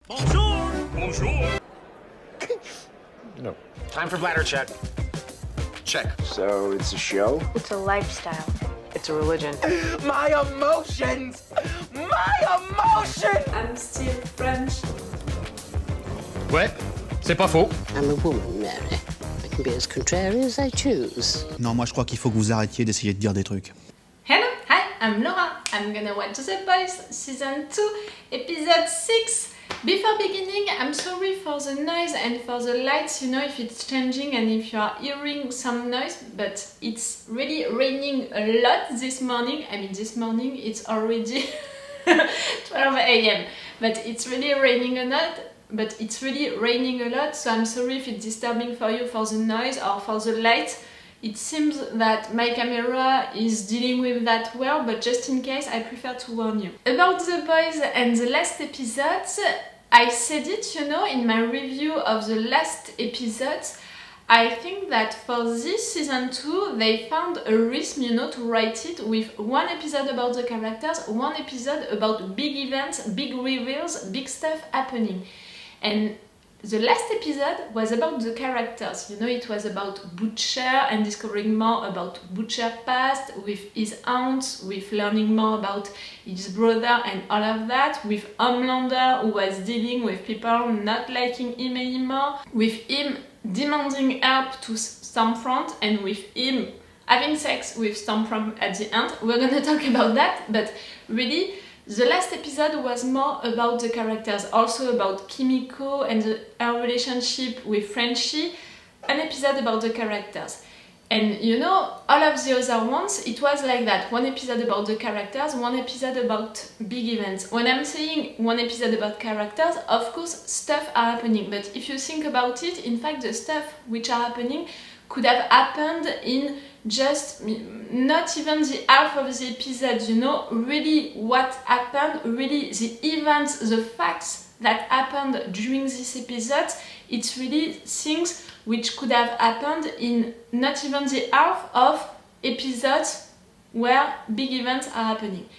Bonjour! Bonjour! No. Time for bladder check. Check. So it's a show? It's a lifestyle. It's a religion. My emotions! My emotions! I'm still French. Ouais, c'est pas faux. I'm a woman, Mary. I can be as contrary as I choose. Non, moi je crois qu'il faut que vous arrêtiez d'essayer de dire des trucs. Hello, hi, I'm Laura. I'm gonna watch The Boys Season 2, Episode 6. Before beginning, I'm sorry for the noise and for the lights, you know, if it's changing and if you are hearing some noise, but it's really raining a lot this morning. I mean, this morning it's already 12 a.m. But it's really raining a lot, so I'm sorry if it's disturbing for you for the noise or for the light. It seems that my camera is dealing with that well, but just in case, I prefer to warn you. About The Boys and the last episodes, I said it, you know, in my review of the last episodes. I think that for this season 2, they found a rhythm, you know, to write it with one episode about the characters, one episode about big events, big reveals, big stuff happening. And the last episode was about the characters, you know, it was about Butcher and discovering more about Butcher's past, with his aunt, with learning more about his brother and all of that, with Homelander who was dealing with people not liking him anymore, with him demanding help to Stormfront and with him having sex with Stormfront at the end. We're gonna talk about that, but really, the last episode was more about the characters, also about Kimiko and her relationship with Frenchie, an episode about the characters. And you know, all of the other ones, it was like that. One episode about the characters, one episode about big events. When I'm saying one episode about characters, of course, stuff are happening. But if you think about it, in fact, the stuff which are happening could have happened in just not even the half of the episode, you know, really what happened, really the events, the facts that happened during this episode, it's really things which could have happened in not even the half of episodes where big events are happening.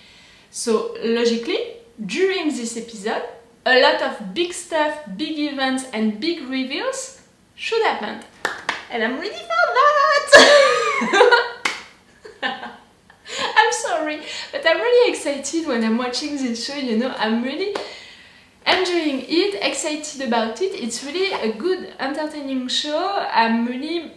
So logically, during this episode, a lot of big stuff, big events and big reveals should happen. And I'm ready for that! I'm sorry, but I'm really excited when I'm watching this show, you know, I'm really enjoying it, excited about it. It's really a good, entertaining show. I'm really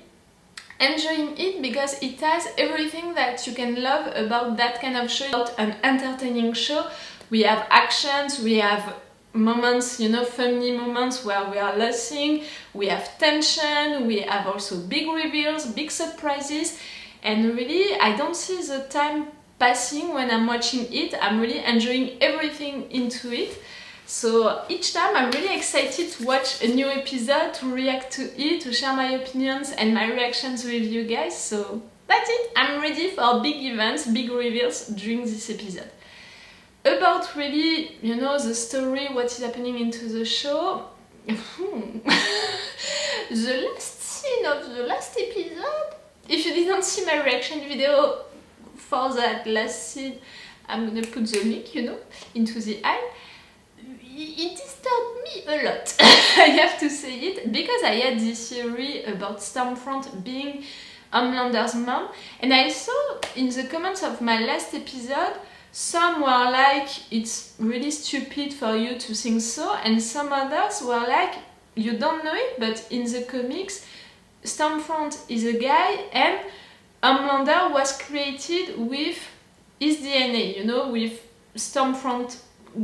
enjoying it because it has everything that you can love about that kind of show, about an entertaining show. We have actions, we have moments, you know, funny moments where we are laughing, we have tension, we have also big reveals, big surprises, and really I don't see the time passing when I'm watching it. I'm really enjoying everything into it. So each time I'm really excited to watch a new episode, to react to it, to share my opinions and my reactions with you guys. So that's it, I'm ready for big events, big reveals during this episode. About really, you know, the story, what is happening into the show, the last scene of the last episode, if you didn't see my reaction video for that last scene, I'm gonna put the link, you know, into the eye. It disturbed me a lot, I have to say it, because I had this theory about Stormfront being Homelander's mom, and I saw in the comments of my last episode, some were like, it's really stupid for you to think so, and some others were like, you don't know it, but in the comics, Stormfront is a guy, and Homelander was created with his DNA, you know, with Stormfront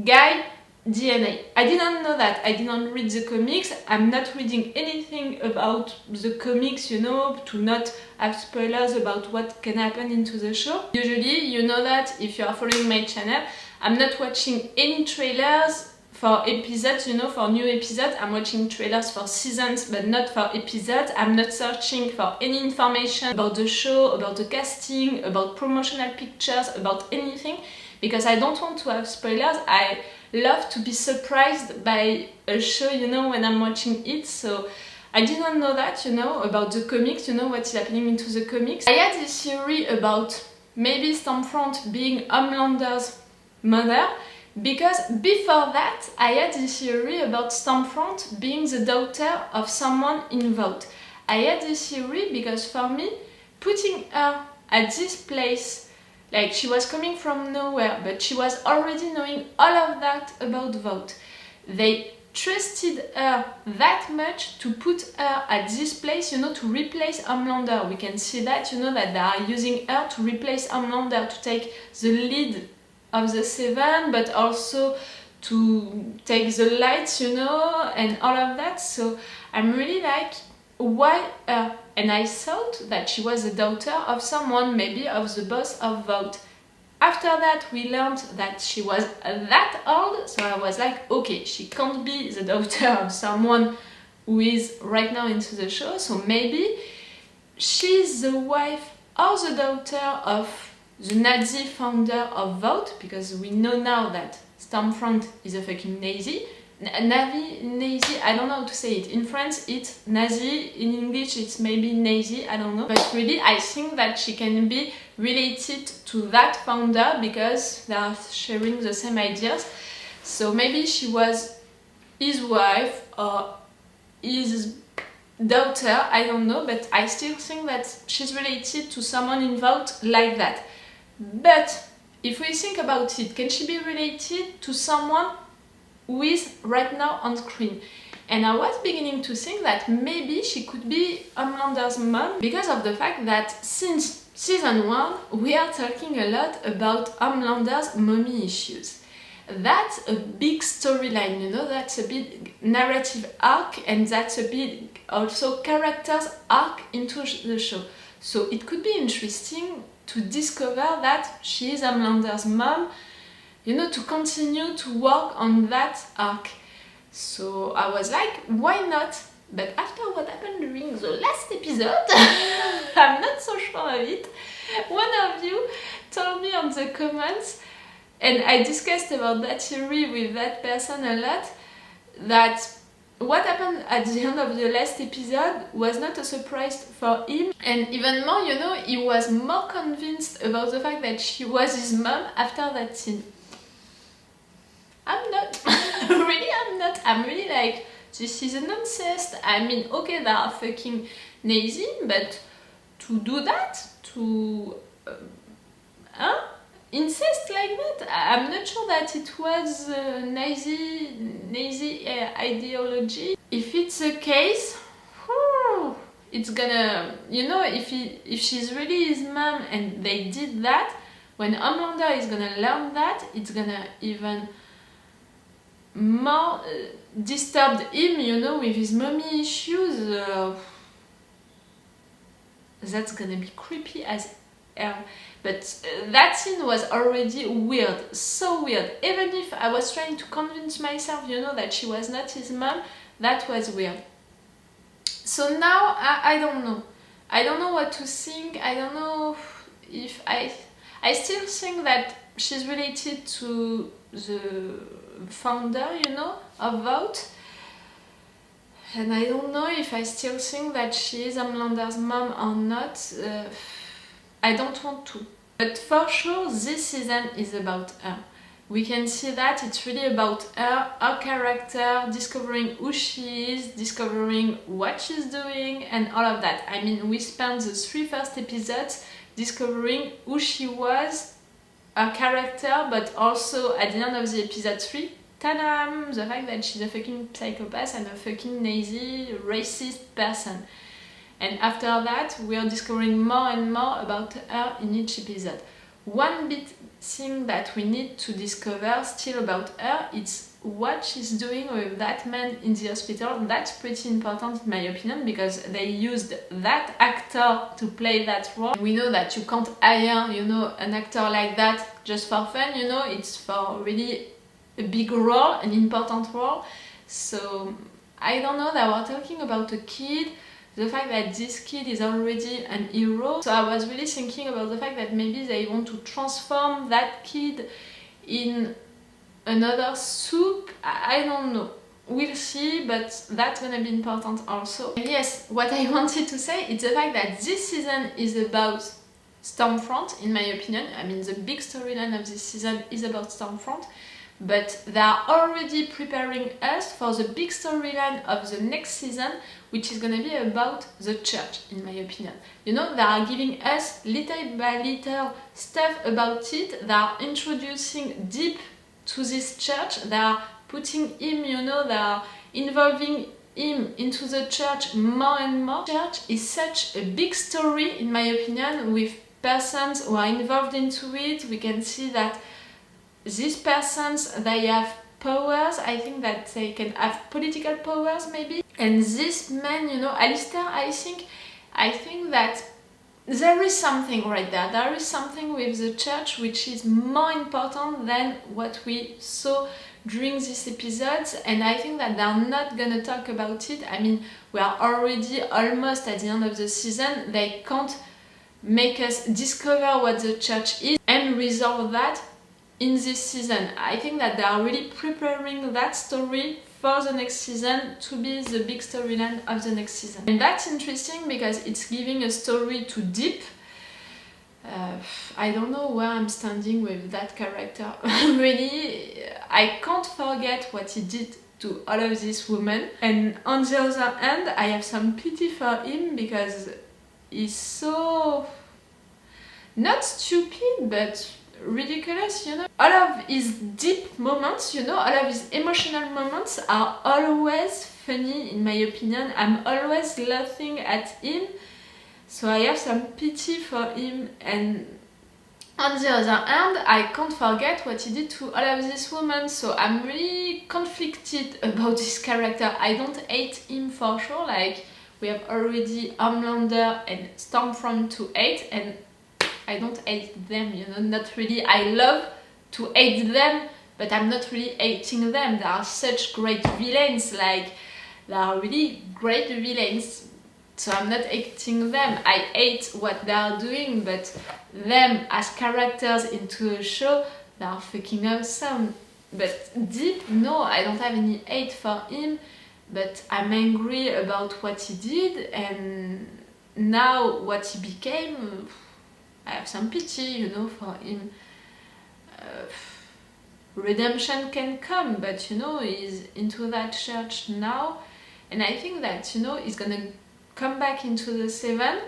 guy DNA. I didn't know that. I didn't read the comics. I'm not reading anything about the comics, you know, to not have spoilers about what can happen into the show. Usually, you know that if you are following my channel, I'm not watching any trailers for episodes, you know, for new episodes. I'm watching trailers for seasons, but not for episodes. I'm not searching for any information about the show, about the casting, about promotional pictures, about anything, because I don't want to have spoilers. I love to be surprised by a show, you know, when I'm watching it. So I didn't know that, you know, about the comics, you know, what's happening into the comics. I had this theory about maybe Stormfront being Homelander's mother, Because before that, I had this theory about Stormfront being the daughter of someone in Vought. I had this theory because for me, putting her at this place, like she was coming from nowhere, but she was already knowing all of that about Vought. They trusted her that much to put her at this place, you know, to replace Homelander. We can see that, you know, that they are using her to replace Homelander, to take the lead of the Seven, but also to take the lights, you know, and all of that. So I'm really like, why her? And I thought that she was the daughter of someone, maybe of the boss of Vought. After that, we learned that she was that old, so I was like, okay, she can't be the daughter of someone who is right now into the show, so maybe she's the wife or the daughter of the Nazi founder of Vought, because we know now that Stormfront is a fucking Nazi. Nazi, I don't know how to say it. In France, it's Nazi. In English, it's maybe Nazi, I don't know. But really, I think that she can be related to that founder because they are sharing the same ideas. So maybe she was his wife or his daughter, I don't know. But I still think that she's related to someone involved like that. But if we think about it, can she be related to someone who is right now on screen? And I was beginning to think that maybe she could be Homelander's mom because of the fact that since season 1 we are talking a lot about Homelander's mommy issues. That's a big storyline, you know, that's a big narrative arc, and that's a big also characters arc into the show. So it could be interesting to discover that she is Homelander's mom, you know, to continue to work on that arc. So I was like, why not? But after what happened during the last episode, I'm not so sure of it. One of you told me on the comments, and I discussed about that theory with that person a lot, that what happened at the end of the last episode was not a surprise for him, and even more, you know, he was more convinced about the fact that she was his mom after that scene. I'm not. Really, I'm not. I'm really like, this is an incest. I mean, okay, they are fucking Nazi, but to do that, to incest like that, I'm not sure that it was Nazi ideology. If it's the case, it's gonna, you know, if she's really his mom and they did that, when Homelander is gonna learn that, it's gonna even more disturbed him, you know, with his mommy issues. That's gonna be creepy as hell. But that scene was already weird, so weird. Even if I was trying to convince myself, you know, that she was not his mom, that was weird. So now I don't know. I don't know what to think. I don't know if I still think that she's related to the founder, you know, of Vought. And I don't know if I still think that she is Homelander's mom or not. I don't want to. But for sure, this season is about her. We can see that it's really about her character, discovering who she is, discovering what she's doing, and all of that. I mean, we spent the 3 first episodes discovering who she was, her character, but also at the end of the episode 3, tadam, the fact that she's a fucking psychopath and a fucking Nazi, racist person. And after that, we are discovering more and more about her in each episode. One big thing that we need to discover still about her, it's what she's doing with that man in the hospital. That's pretty important in my opinion, because they used that actor to play that role. We know that you can't hire, you know, an actor like that just for fun, you know, it's for really a big role, an important role. So I don't know, they were talking about a kid, the fact that this kid is already an hero. So I was really thinking about the fact that maybe they want to transform that kid in another soup. I don't know. We'll see, but that's gonna be important also. And yes, what I wanted to say is the fact that this season is about Stormfront, in my opinion. I mean, the big storyline of this season is about Stormfront. but they are already preparing us for the big storyline of the next season, which is gonna be about the church, in my opinion. You know, they are giving us little by little stuff about it. They are introducing deep to this church. They are putting him, you know, they are involving him into the church more and more. Church is such a big story, in my opinion, with persons who are involved into it. We can see that these persons, they have powers. I think that they can have political powers maybe. And this man, you know, Alistair, I think that there is something right there. There is something with the church which is more important than what we saw during these episodes, and I think that they're not gonna talk about it. I mean, we are already almost at the end of the season. They can't make us discover what the church is and resolve that in this season. I think that they are really preparing that story for the next season to be the big storyline of the next season. And that's interesting because it's giving a story to Deep. I don't know where I'm standing with that character. Really, I can't forget what he did to all of these women. And on the other hand, I have some pity for him because he's so... not stupid, but ridiculous, you know. All of his deep moments, you know, all of his emotional moments are always funny, in my opinion. I'm always laughing at him, so I have some pity for him. And on the other hand, I can't forget what he did to all of these women, so I'm really conflicted about this character. I don't hate him for sure, like we have already Homelander and Stormfront to hate, and I don't hate them, you know, not really. I love to hate them, but I'm not really hating them. They are such great villains, like, they are really great villains, so I'm not hating them. I hate what they are doing, but them as characters into a show, they are fucking awesome. But Deep, no, I don't have any hate for him, but I'm angry about what he did, and now what he became, I have some pity, you know, for him. Redemption can come, but you know, he's into that church now, and I think that, you know, he's gonna come back into the Seven,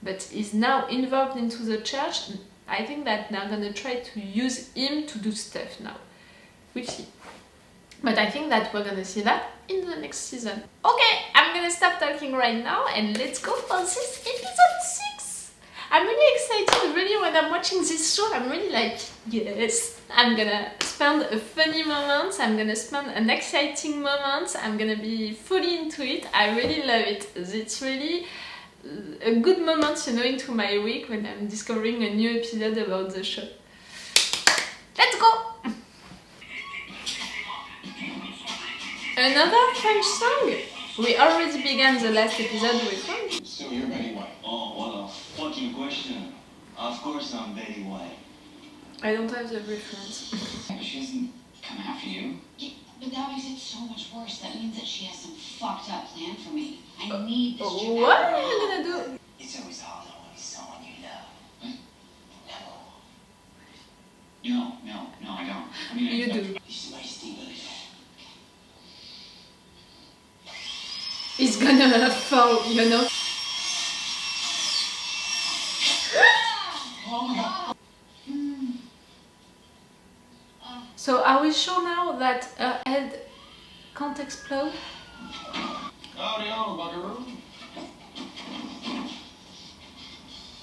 but he's now involved into the church. I think that they're gonna try to use him to do stuff now. We'll see. But I think that we're gonna see that in the next season. Okay, I'm gonna stop talking right now and let's go for this episode 6. I'm really excited, really, when I'm watching this show. I'm really like, yes, I'm gonna spend a funny moment, I'm gonna spend an exciting moment, I'm gonna be fully into it. I really love it. It's really a good moment, you know, into my week when I'm discovering a new episode about the show. Let's go! Another French song? We already began the last episode with French. So you're Betty White? Oh, what a fucking question. Of course I'm Betty White. I don't have the reference. She doesn't come after you. Yeah, but that makes it so much worse. That means that she has some fucked up plan for me. I need this trip. What are you gonna do? It's always hard to when someone you love. No, I don't. I mean, You do. It's my stimulus. It's gonna fall, you know. Oh my god. So are we sure now that her head can't explode? Howdy, buckaroo.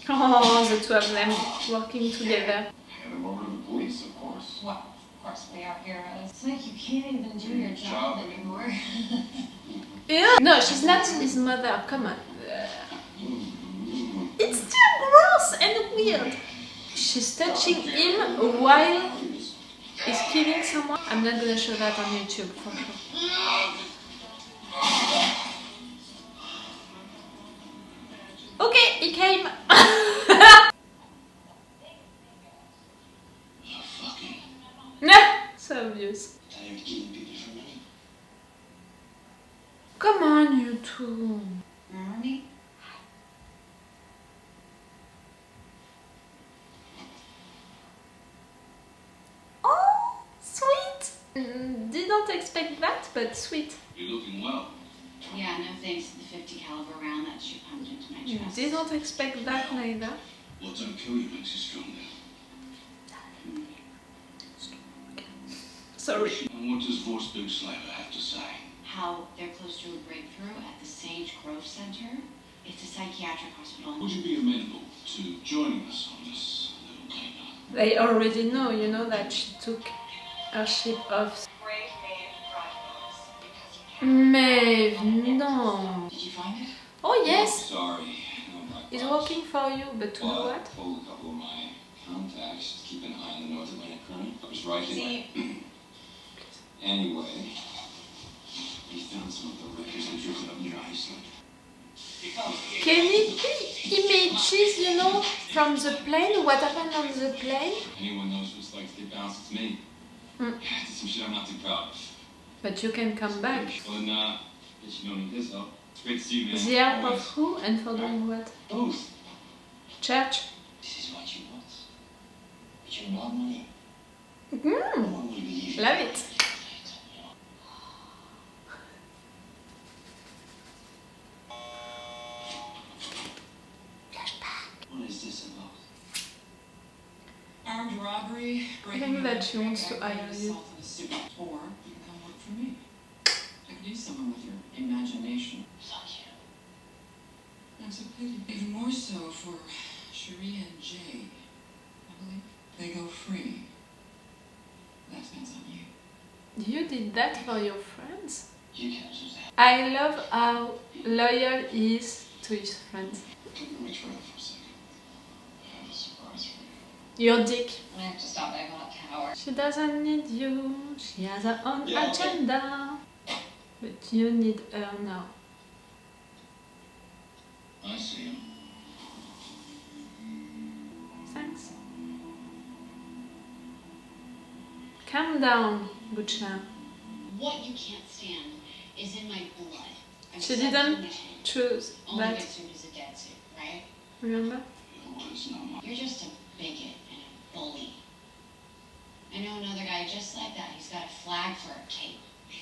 Oh, the two of them working together. Hand him over to the police, of course. Well, of course we are heroes. It's like you can't even do your job anymore. Yeah. No, she's not his mother, come on. It's still gross and weird. She's touching him while he's killing someone. I'm not gonna show that on YouTube for sure. Okay, he came. You're fucking Nah, so obvious. tired of killing people for money. Come on, you two. Remember me? Oh, sweet. Didn't expect that, but sweet. You're looking well. Yeah, no thanks to the 50 caliber round that she pumped into my chest. Didn't expect that neither. What don't kill you makes you stronger. Sorry. And what does Forsberg Slaver have to say? How they're close to a breakthrough at the Sage Grove Center. It's a psychiatric hospital. Would you be amenable to joining us on this little caper? They already know, you know, that she took her ship off. Maeve, no. Did you find it? Oh yes, Sorry. No, my it's boss. working for you, but to do Well, I what? told a couple of my contacts to keep an eye on the North Atlantic current. I was right here. Anyway, we found some of the wreckers that drifted up near Iceland. Can it be images, you know, from the plane? What happened on the plane? Anyone knows what it's like to get bounced, it's me. Mm. I did some shit I'm not too proud of. But you can come back. Well, then, guess you don't need his help. It's great to see you, man. The help of Always. who and for doing what? Both. Church? This is what you want. But you want money. Mm, No one will believe you. love it. What is this about? Armed robbery, I think that she wants to hire you. assault in a suit, or you can come work for me. I could use someone with your imagination. Fuck you. That's a pity. Even more so for Cherie and Jay. I believe they go free. That depends on you. You did that for your friends? You can't do that. I love how loyal he is to his friends. Can you reach for it for a second? I have a surprise for you. Your dick. I have to stop being a coward. She doesn't need you, she has her own Yeah, okay. agenda. But you need her now. I see him. Thanks. Calm down, Butcher. What you can't stand is in my blood. I'm She set didn't on mission. choose Only that, good suit is a dead suit, right? remember? It's not my... You're just a bigot and a bully. I know another guy just like that. He's got a flag for a cape.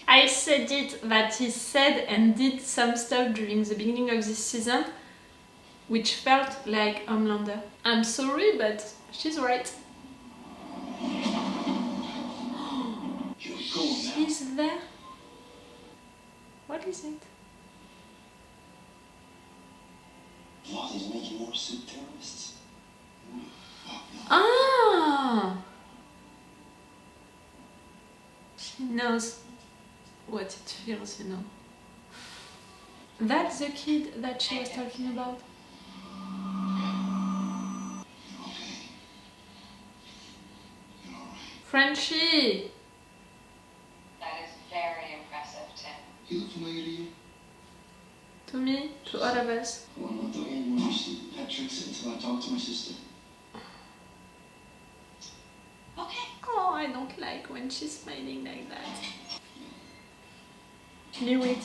I said it that he said and did some stuff during the beginning of this season which felt like Homelander. I'm sorry, but she's right. You're going now. She's there. What is it? What is making more suit terrorists? Fuck no. Ah! She knows what it feels, you know. That's the kid that she was talking about. You're okay. You're alright. Frenchie! That is very impressive, Tim. You look familiar to you? To me, to all of us. Well, I'm not doing any more pet tricks until I talk to my sister. Okay. Oh, I don't like when she's smiling like that. Knew it.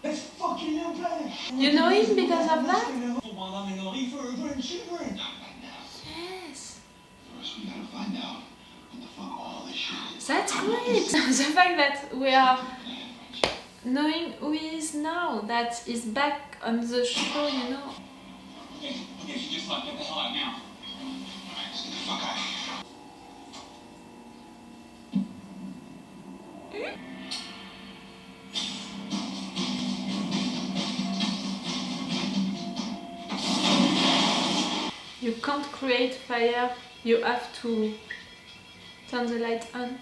It's fucking Lamplighter! You know him because of that? Not right now. Yes. First, we gotta find out what the fuck all this shit is. That's great. The fact that we are knowing who he is now, that he's back on the show, you know. Okay, so just like get the hell out now. Alright, let's get the fuck out of here. You can't create fire, you have to turn the light on.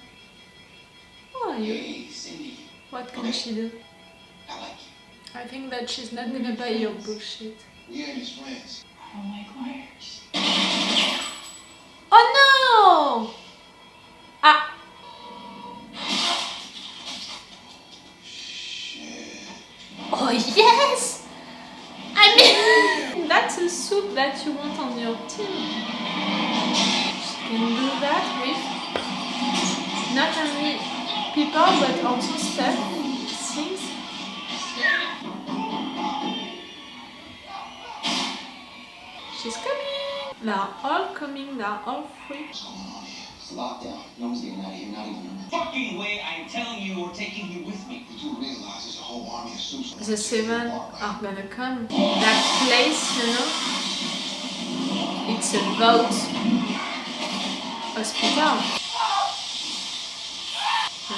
Who are you? Hey, Cindy. What can she do? I like you. I think that she's not gonna buy your bullshit. We ain't his friends. I don't like liars. Oh no! Ah! Shit. Oh yes! I mean, that's a soup that you want on your team. She can do that with not only people but also stuff, things. She's coming! They are all coming, they are all free. What's going on here? It's lockdown. No one's getting out of here, not even them. Fucking way I'm telling you or taking you with me. You do realize there's a whole army of suits. The 7 are gonna come. That place, you know, it's a vault hospital.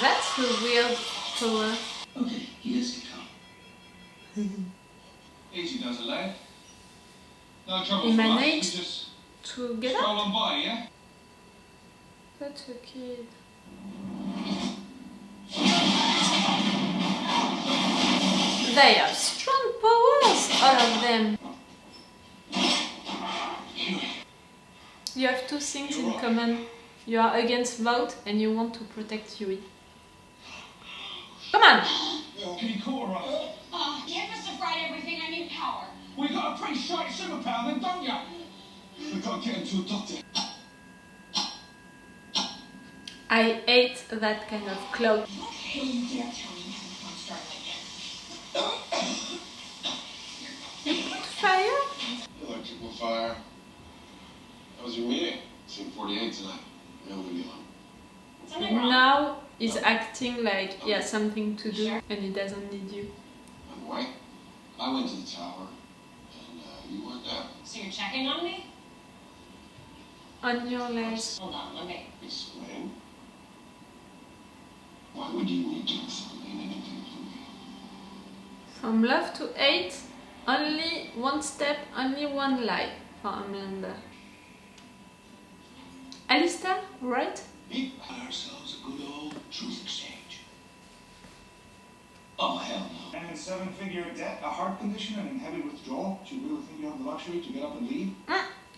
That's a weird tower. Okay, you guys can come. Easy does it, lad. No trouble He for us. We managed just to get stroll up. on by, yeah? That's a kid. They have strong powers, all of them. You have two things in common. You are against Vault and you want to protect Yui. Come on! He caught her up. Can't must have fried everything. I need power. We got a pretty shite superpower then, don't ya? We gotta get him to a doctor. I hate that kind of cloud. Hey, you can't tell me I'm starting again. You put fire? Electrical fire. How was your meeting? Scene 48 tonight. No big deal. Something wrong? Now he's acting like he has something to do and he doesn't need you. By the way, I went to the tower, and you weren't there. So you're checking on me? On your legs. Hold on, let me. Explain. Why would you need to explain anything to me? From love to hate, only one step, only one lie for Amanda. Alistair, right? We had ourselves a good old truth exchange. Oh, hell no. And 7-figure debt, a heart condition, and in heavy withdrawal. Do you really think you have the luxury to get up and leave?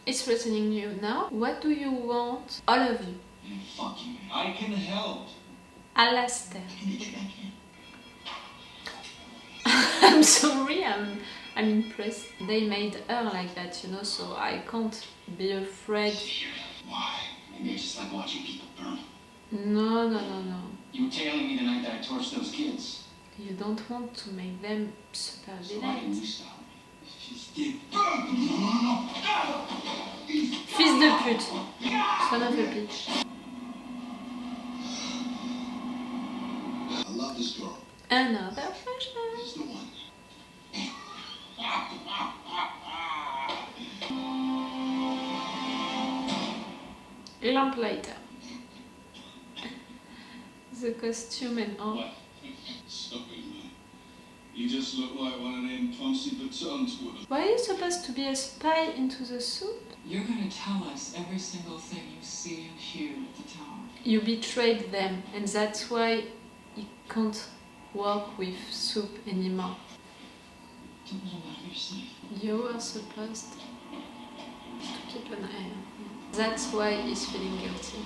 It's threatening you now. What do you want? All of you. Man, fuck you. I can help. Alistair. I can get you back in. I'm sorry, I'm impressed. They made her like that, you know, so I can't be afraid. Why? Maybe I just like watching people burn. No. You were tailing me the night that I torched those kids. You don't want to make them super So why didn't you villains. stop me? She's dead. Fils de pute. Son of a bitch. I love this girl. Another flashback. She's the one. Lamplighter. The costume and all. Stop it, man. You just look like one of them Ponzi batons would have. Why are you supposed to be a spy into the suit? You're gonna tell us every single thing you see and hear at the tower. You betrayed them, and that's why you can't work with Soup anymore. Don't let him out of your sight. You were supposed to keep an eye on him. That's why he's feeling guilty.